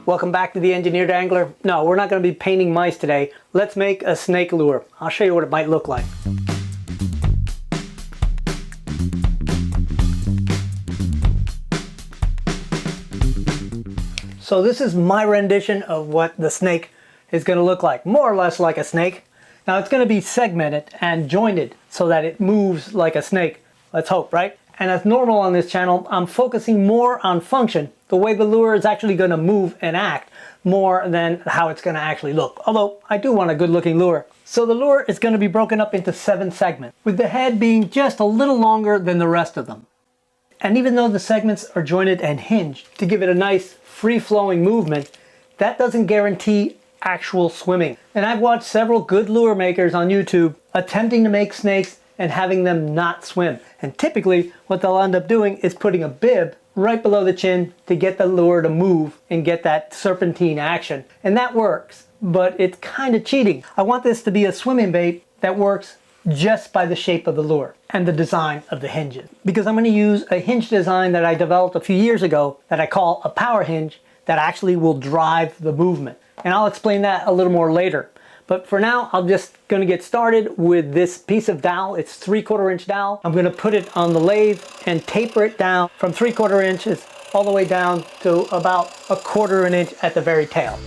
Welcome back to the Engineered Angler. No, we're not going to be painting mice today. Let's make a snake lure. I'll show you what it might look like. So this is my rendition of what the snake is going to look like. More or less like a snake. Now it's going to be segmented and jointed so that it moves like a snake. Let's hope, right? And as normal on this channel, I'm focusing more on function, the way the lure is actually going to move and act, more than how it's going to actually look. Although I do want a good looking lure. So the lure is going to be broken up into 7 segments, with the head being just a little longer than the rest of them. And even though the segments are jointed and hinged to give it a nice free-flowing movement, that doesn't guarantee actual swimming. And I've watched several good lure makers on YouTube attempting to make snakes and having them not swim. And typically what they'll end up doing is putting a bib right below the chin to get the lure to move and get that serpentine action. And that works, but it's kind of cheating. I want this to be a swimming bait that works just by the shape of the lure and the design of the hinges. Because I'm going to use a hinge design that I developed a few years ago that I call a power hinge that actually will drive the movement. And I'll explain that a little more later. But for now, I'm just going to get started with this piece of dowel. It's 3/4 inch dowel. I'm going to put it on the lathe and taper it down from 3/4 inches all the way down to about 1/4 inch at the very tail.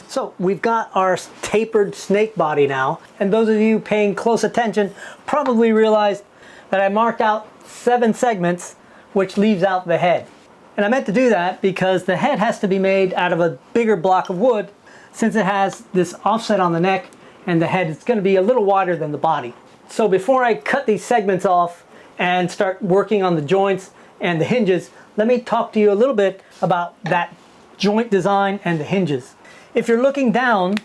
So we've got our tapered snake body now, and those of you paying close attention probably realized that I marked out 7 segments, which leaves out the head. And I meant to do that because the head has to be made out of a bigger block of wood, since it has this offset on the neck and the head is going to be a little wider than the body. So before I cut these segments off and start working on the joints and the hinges, let me talk to you a little bit about that joint design and the hinges. If you're looking down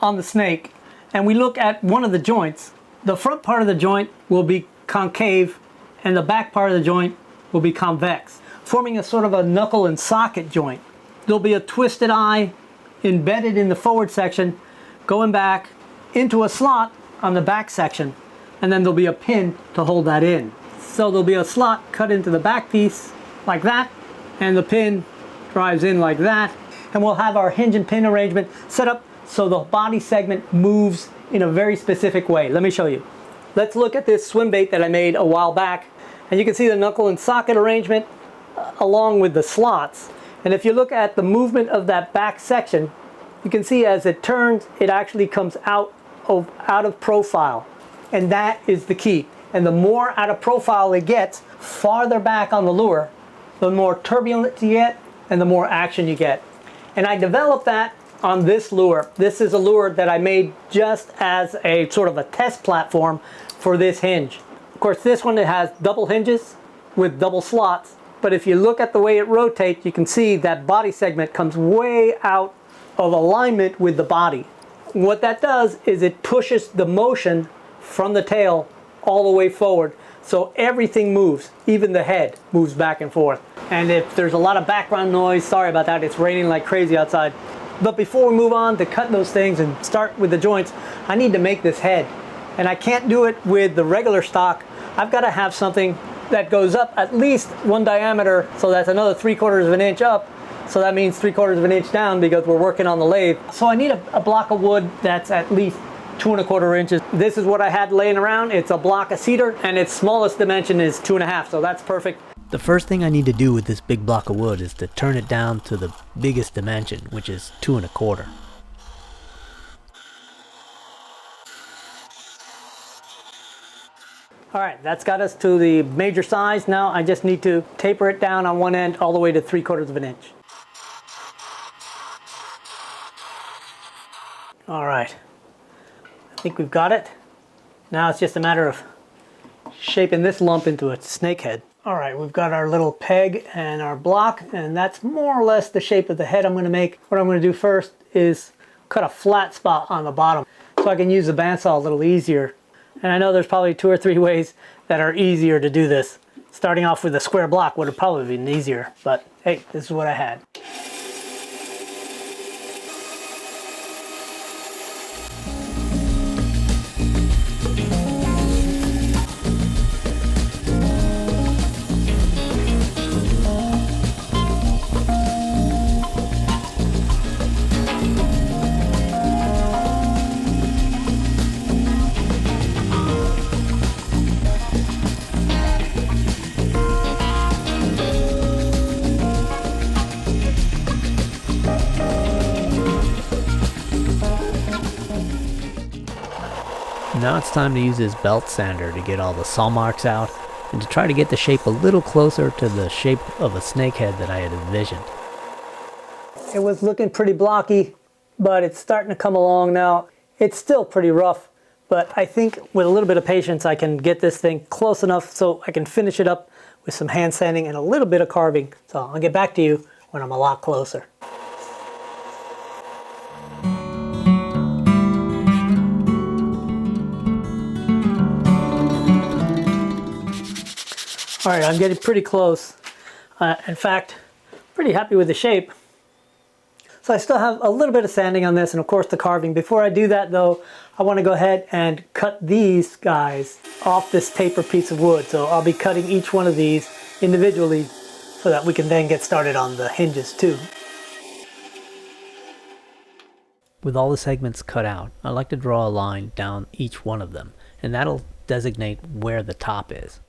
on the snake and we look at one of the joints, the front part of the joint will be concave and the back part of the joint will be convex, forming a sort of a knuckle and socket joint. There'll be a twisted eye embedded in the forward section, going back into a slot on the back section, and then there'll be a pin to hold that in. So there'll be a slot cut into the back piece like that, and the pin drives in like that. And we'll have our hinge and pin arrangement set up so the body segment moves in a very specific way. Let me show you. Let's look at this swim bait that I made a while back, and you can see the knuckle and socket arrangement along with the slots. And if you look at the movement of that back section, you can see as it turns, it actually comes out of profile. And that is the key. And the more out of profile it gets, farther back on the lure, the more turbulence you get and the more action you get. And I developed that on this lure. This is a lure that I made just as a sort of a test platform for this hinge. Of course, this one, it has double hinges with double slots. But if you look at the way it rotates, you can see that body segment comes way out of alignment with the body. What that does is it pushes the motion from the tail all the way forward. So everything moves, even the head moves back and forth. And if there's a lot of background noise, sorry about that, it's raining like crazy outside. But before we move on to cut those things and start with the joints, I need to make this head. And I can't do it with the regular stock. I've got to have something that goes up at least 1 diameter, so that's another 3/4 inch up. So that means 3/4 inch down because we're working on the lathe. So I need a block of wood that's at least 2¼ inches. This is what I had laying around. It's a block of cedar and its smallest dimension is 2.5, so that's perfect. The first thing I need to do with this big block of wood is to turn it down to the biggest dimension, which is 2¼ inches. All right, that's got us to the major size. Now I just need to taper it down on one end all the way to 3/4 inch. All right, I think we've got it. Now it's just a matter of shaping this lump into a snake head. All right, we've got our little peg and our block, and that's more or less the shape of the head I'm going to make. What I'm going to do first is cut a flat spot on the bottom so I can use the bandsaw a little easier. And I know there's probably 2 or 3 ways that are easier to do this. Starting off with a square block would have probably been easier, but hey, this is what I had. Now it's time to use this belt sander to get all the saw marks out and to try to get the shape a little closer to the shape of a snake head that I had envisioned. It was looking pretty blocky, but it's starting to come along now. It's still pretty rough, but I think with a little bit of patience I can get this thing close enough so I can finish it up with some hand sanding and a little bit of carving. So I'll get back to you when I'm a lot closer. All right, I'm getting pretty close. In fact, pretty happy with the shape. So I still have a little bit of sanding on this and of course the carving. Before I do that though, I want to go ahead and cut these guys off this taper piece of wood. So I'll be cutting each one of these individually so that we can then get started on the hinges too. With all the segments cut out, I like to draw a line down each one of them, and that'll designate where the top is.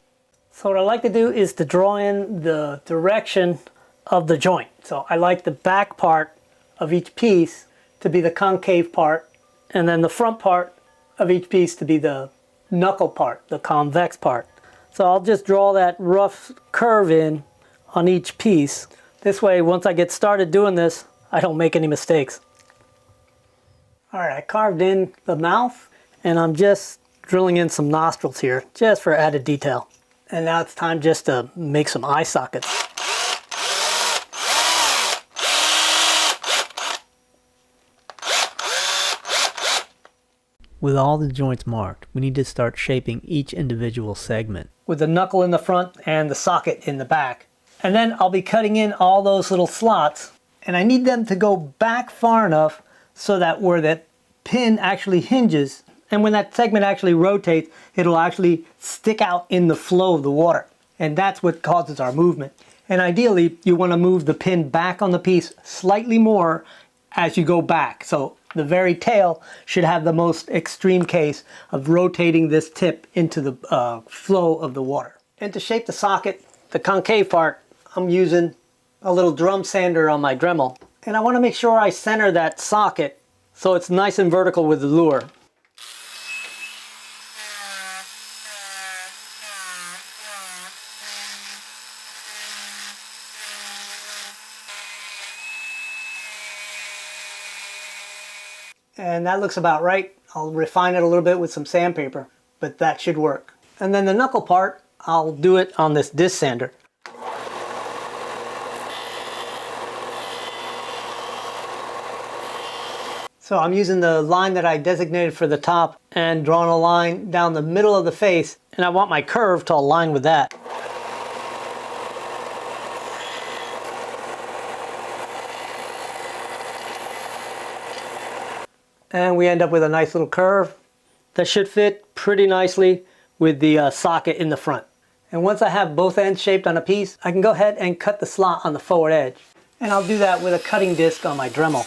So what I like to do is to draw in the direction of the joint. So I like the back part of each piece to be the concave part, and then the front part of each piece to be the knuckle part, the convex part. So I'll just draw that rough curve in on each piece. This way, once I get started doing this, I don't make any mistakes. All right, I carved in the mouth, and I'm just drilling in some nostrils here, just for added detail. And now it's time just to make some eye sockets. With all the joints marked, we need to start shaping each individual segment. With the knuckle in the front and the socket in the back. And then I'll be cutting in all those little slots, and I need them to go back far enough so that where that pin actually hinges, and when that segment actually rotates, it'll actually stick out in the flow of the water. And that's what causes our movement. And ideally, you want to move the pin back on the piece slightly more as you go back. So the very tail should have the most extreme case of rotating this tip into the flow of the water. And to shape the socket, the concave part, I'm using a little drum sander on my Dremel. And I want to make sure I center that socket so it's nice and vertical with the lure. And that looks about right. I'll refine it a little bit with some sandpaper, but that should work. And then the knuckle part, I'll do it on this disc sander. So I'm using the line that I designated for the top and drawing a line down the middle of the face, and I want my curve to align with that. And we end up with a nice little curve that should fit pretty nicely with the socket in the front. And once I have both ends shaped on a piece, I can go ahead and cut the slot on the forward edge. And I'll do that with a cutting disc on my Dremel.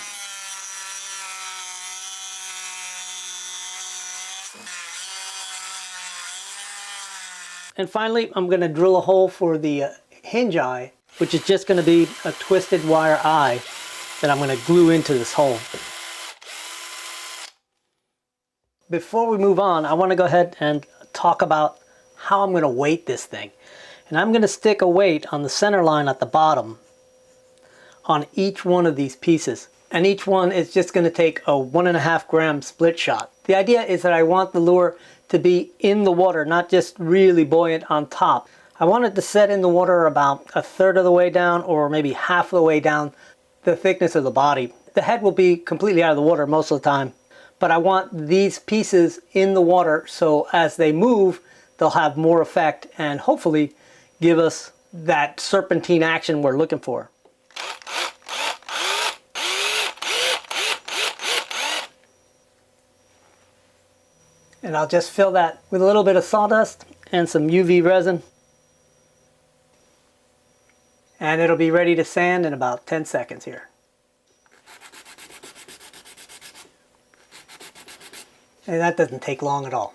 And finally, I'm going to drill a hole for the hinge eye, which is just going to be a twisted wire eye that I'm going to glue into this hole. Before we move on, I want to go ahead and talk about how I'm going to weight this thing. And I'm going to stick a weight on the center line at the bottom on each one of these pieces. And each one is just going to take a 1.5 gram split shot. The idea is that I want the lure to be in the water, not just really buoyant on top. I want it to set in the water about a third of the way down, or maybe half of the way down the thickness of the body. The head will be completely out of the water most of the time, but I want these pieces in the water so as they move, they'll have more effect and hopefully give us that serpentine action we're looking for. And I'll just fill that with a little bit of sawdust and some UV resin. And it'll be ready to sand in about 10 seconds here. And that doesn't take long at all.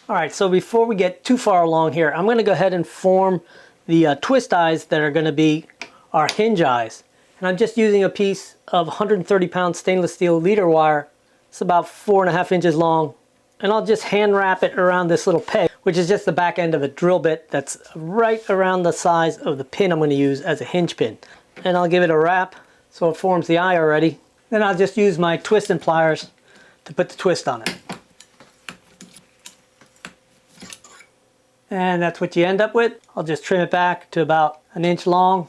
All right, so before we get too far along here, I'm going to go ahead and form the twist eyes that are going to be our hinge eyes. And I'm just using a piece of 130-pound stainless steel leader wire. It's about 4.5 inches long. And I'll just hand wrap it around this little peg, which is just the back end of a drill bit that's right around the size of the pin I'm going to use as a hinge pin. And I'll give it a wrap so it forms the eye already. Then I'll just use my twisting pliers to put the twist on it. And that's what you end up with. I'll just trim it back to about 1 inch long.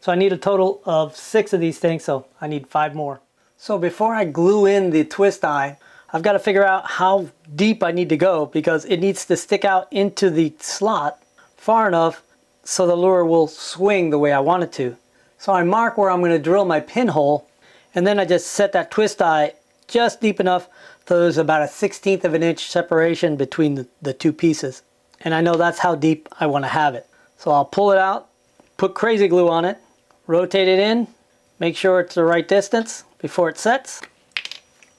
So I need a total of 6 of these things, so I need 5 more. So before I glue in the twist eye, I've got to figure out how deep I need to go, because it needs to stick out into the slot far enough so the lure will swing the way I want it to. So I mark where I'm going to drill my pinhole, and then I just set that twist eye just deep enough so there's about a 1/16 of an inch separation between the two pieces. And I know that's how deep I want to have it. So I'll pull it out, put crazy glue on it, rotate it in, make sure it's the right distance before it sets.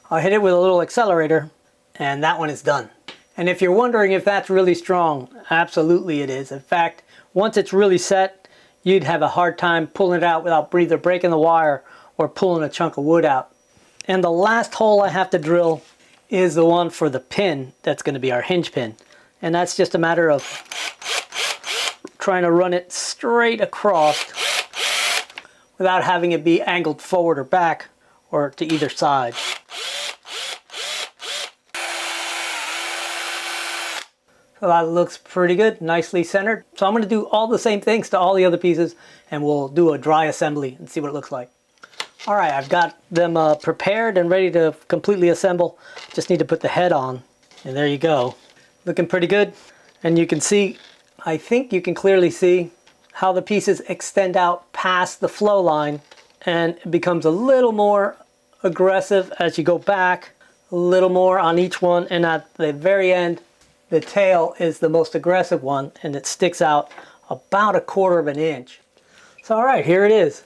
I'll hit it with a little accelerator, and that one is done. And if you're wondering if that's really strong, absolutely it is. In fact, once it's really set, you'd have a hard time pulling it out without either breaking the wire or pulling a chunk of wood out. And the last hole I have to drill is the one for the pin that's going to be our hinge pin. And that's just a matter of trying to run it straight across without having it be angled forward or back or to either side. So that looks pretty good, nicely centered. So I'm going to do all the same things to all the other pieces, and we'll do a dry assembly and see what it looks like. All right, I've got them prepared and ready to completely assemble. Just need to put the head on, and there you go. Looking pretty good. And you can see, I think you can clearly see how the pieces extend out past the flow line, and it becomes a little more aggressive as you go back, a little more on each one, and at the very end, the tail is the most aggressive one, and it sticks out about 1/4 of an inch. So all right, here it is.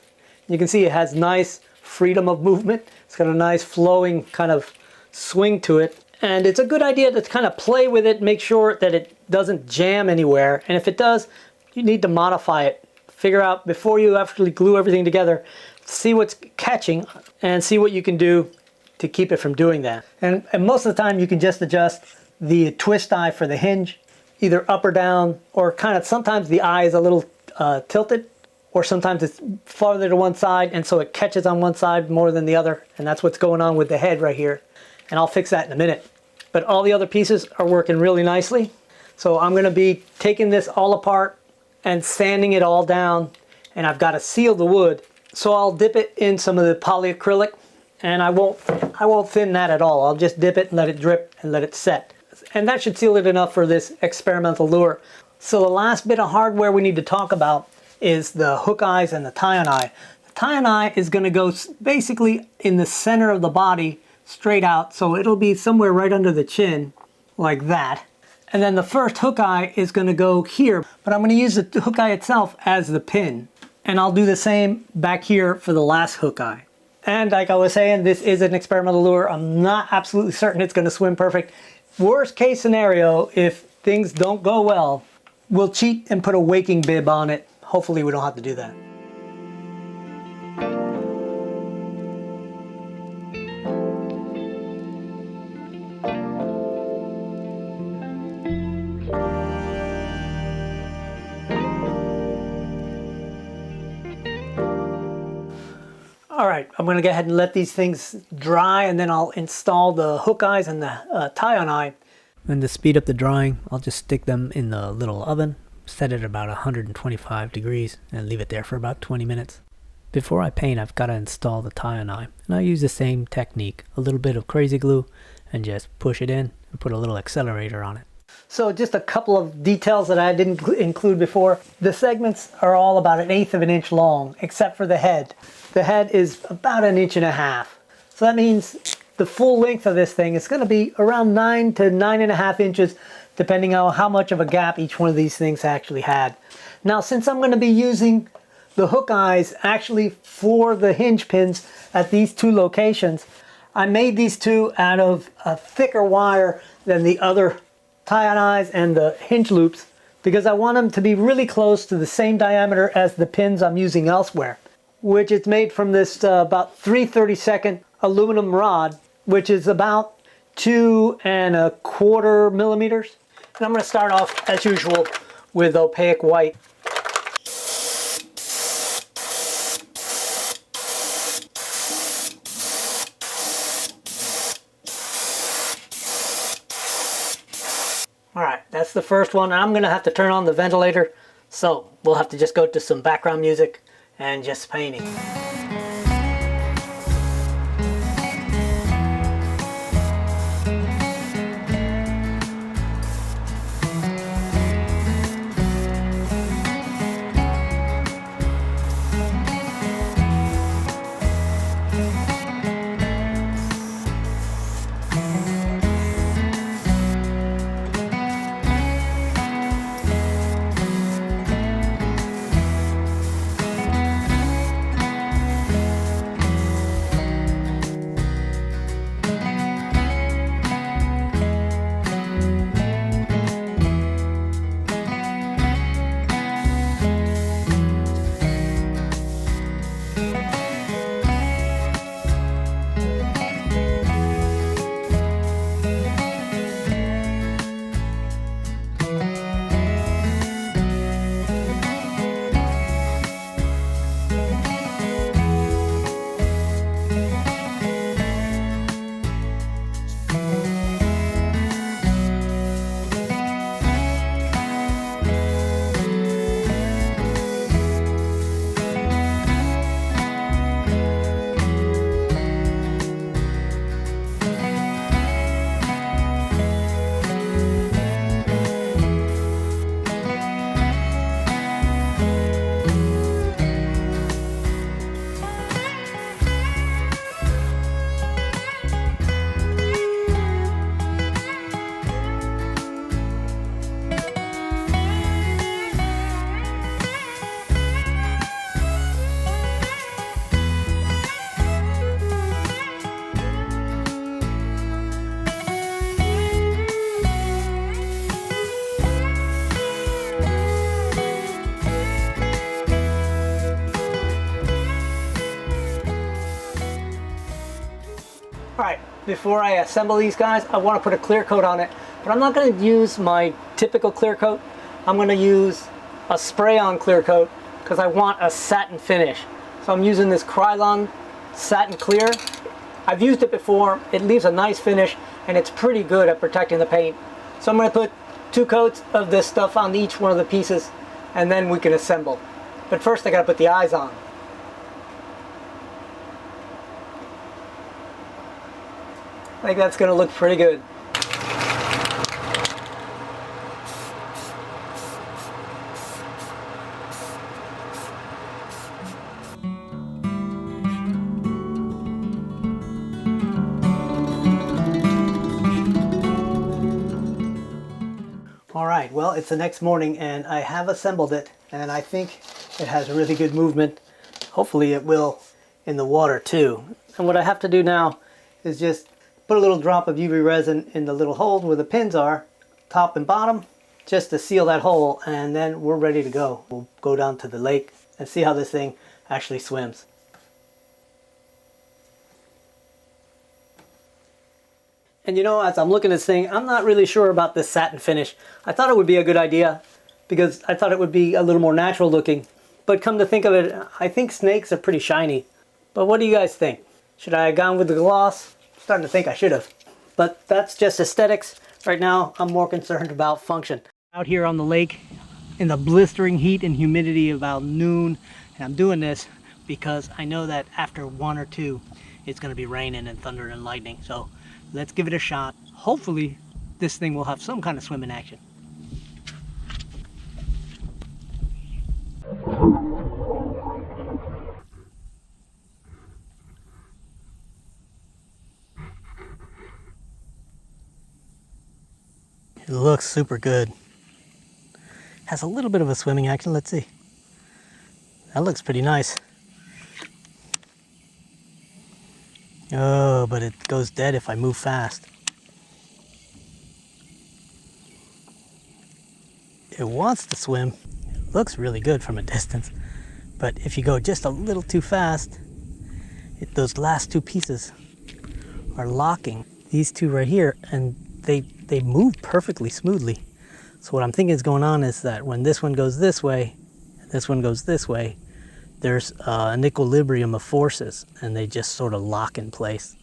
You can see it has nice freedom of movement. It's got a nice flowing kind of swing to it. And it's a good idea to kind of play with it, make sure that it doesn't jam anywhere. And if it does, you need to modify it. Figure out before you actually glue everything together, see what's catching and see what you can do to keep it from doing that. And most of the time you can just adjust the twist eye for the hinge, either up or down, or kind of sometimes the eye is a little tilted, or sometimes it's farther to one side, and so it catches on one side more than the other, and that's what's going on with the head right here. And I'll fix that in a minute. But all the other pieces are working really nicely. So I'm going to be taking this all apart and sanding it all down, and I've got to seal the wood. So I'll dip it in some of the polyacrylic, and I won't thin that at all. I'll just dip it and let it drip and let it set. And that should seal it enough for this experimental lure. So the last bit of hardware we need to talk about is the hook eyes and the tie-on eye. The tie-on eye is going to go basically in the center of the body, straight out, so it'll be somewhere right under the chin, like that. And then the first hook eye is going to go here, but I'm going to use the hook eye itself as the pin. And I'll do the same back here for the last hook eye. And like I was saying, this is an experimental lure. I'm not absolutely certain it's going to swim perfect. Worst case scenario, if things don't go well, we'll cheat and put a waking bib on it. Hopefully we don't have to do that. All right, I'm gonna go ahead and let these things dry, and then I'll install the hook eyes and the tie-on eye. And to speed up the drying, I'll just stick them in the little oven, set it about 125 degrees, and leave it there for about 20 minutes. Before I paint, I've got to install the tie-on eye, and I use the same technique, a little bit of crazy glue, and just push it in and put a little accelerator on it. So just a couple of details that I didn't include before. The segments are all about 1/8 of an inch long, except for the head. The head is about 1.5 inches. So that means the full length of this thing is going to be around 9 to 9.5 inches, depending on how much of a gap each one of these things actually had. Now, since I'm going to be using the hook eyes actually for the hinge pins at these two locations, I made these two out of a thicker wire than the other tie-on eyes and the hinge loops, because I want them to be really close to the same diameter as the pins I'm using elsewhere, which is made from this about 3/32 aluminum rod, which is about 2¼ millimeters. And I'm going to start off as usual with opaque white. All right, that's the first one. I'm going to have to turn on the ventilator, so we'll have to just go to some background music and just painting. All right, before I assemble these guys, I want to put a clear coat on it, but I'm not going to use my typical clear coat. I'm going to use a spray-on clear coat because I want a satin finish. So I'm using this Krylon Satin Clear. I've used it before. It leaves a nice finish, and it's pretty good at protecting the paint. So I'm going to put 2 coats of this stuff on each one of the pieces, and then we can assemble. But first I got to put the eyes on. I think that's going to look pretty good. All right, well, it's the next morning and I have assembled it, and I think it has really good movement. Hopefully it will in the water too. And what I have to do now is just put a little drop of UV resin in the little holes where the pins are, top and bottom, just to seal that hole, and then we're ready to go. We'll go down to the lake and see how this thing actually swims. And you know, as I'm looking at this thing, I'm not really sure about this satin finish. I thought it would be a good idea because I thought it would be a little more natural looking. But come to think of it, I think snakes are pretty shiny. But what do you guys think? Should I have gone with the gloss? I'm starting to think I should have. But that's just aesthetics. Right now, I'm more concerned about function. Out here on the lake in the blistering heat and humidity about noon, and I'm doing this because I know that after 1 or 2, it's going to be raining and thunder and lightning. So let's give it a shot. Hopefully, this thing will have some kind of swimming action. It looks super good. Has a little bit of a swimming action. Let's see. That looks pretty nice. Oh, but it goes dead if I move fast. It wants to swim. It looks really good from a distance. But if you go just a little too fast, those last 2 pieces are locking. These 2 right here, and they move perfectly smoothly. So what I'm thinking is going on is that when this one goes this way, and this one goes this way, there's an equilibrium of forces, and they just sort of lock in place.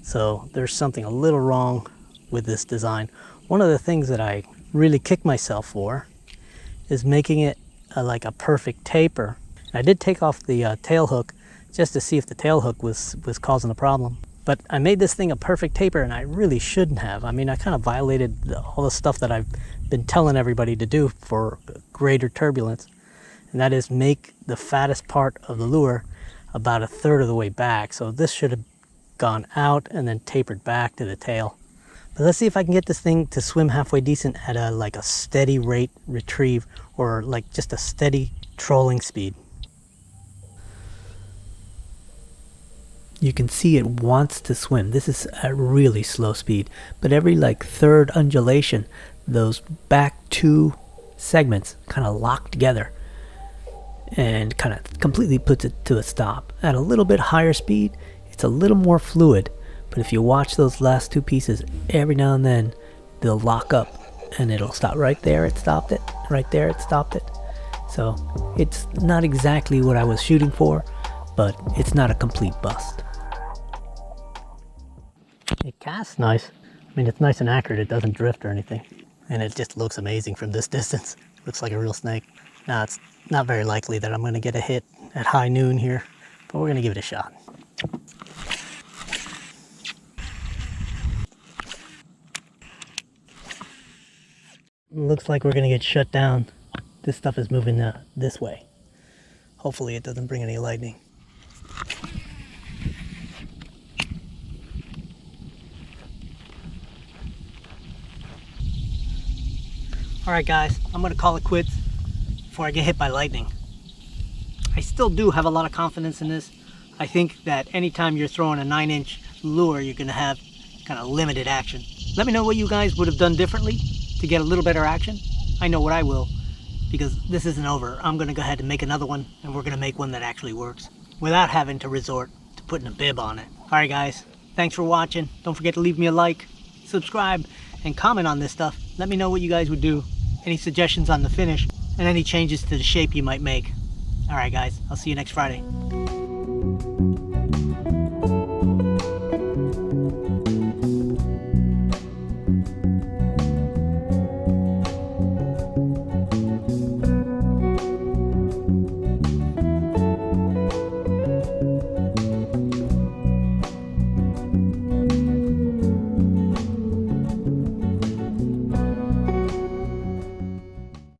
So there's something a little wrong with this design. One of the things that I really kick myself for is making it like a perfect taper. I did take off the tail hook just to see if the tail hook was causing a problem. But I made this thing a perfect taper, and I really shouldn't have. I mean, I kind of violated all the stuff that I've been telling everybody to do for greater turbulence. And that is make the fattest part of the lure about 1/3 of the way back. So this should have gone out and then tapered back to the tail. But let's see if I can get this thing to swim halfway decent at like a steady rate retrieve, or like just a steady trolling speed. You can see it wants to swim. This is at really slow speed, but every like 3rd undulation, those back 2 segments kind of lock together and kind of completely puts it to a stop. At a little bit higher speed, it's a little more fluid, but if you watch those last 2 pieces, every now and then they'll lock up and it'll stop. Right there it stopped it, right there it stopped it. So it's not exactly what I was shooting for, but it's not a complete bust. It casts nice. I mean, it's nice and accurate. It doesn't drift or anything. And it just looks amazing from this distance. Looks like a real snake. Now, it's not very likely that I'm going to get a hit at high noon here, but we're going to give it a shot. Looks like we're going to get shut down. This stuff is moving this way. Hopefully it doesn't bring any lightning. Alright guys, I'm going to call it quits before I get hit by lightning. I still do have a lot of confidence in this. I think that anytime you're throwing a 9-inch lure, you're going to have kind of limited action. Let me know what you guys would have done differently to get a little better action. I know what I will, because this isn't over. I'm going to go ahead and make another one, and we're going to make one that actually works without having to resort to putting a bib on it. Alright guys, thanks for watching. Don't forget to leave me a like, subscribe, and comment on this stuff. Let me know what you guys would do, any suggestions on the finish, and any changes to the shape you might make. Alright guys, I'll see you next Friday.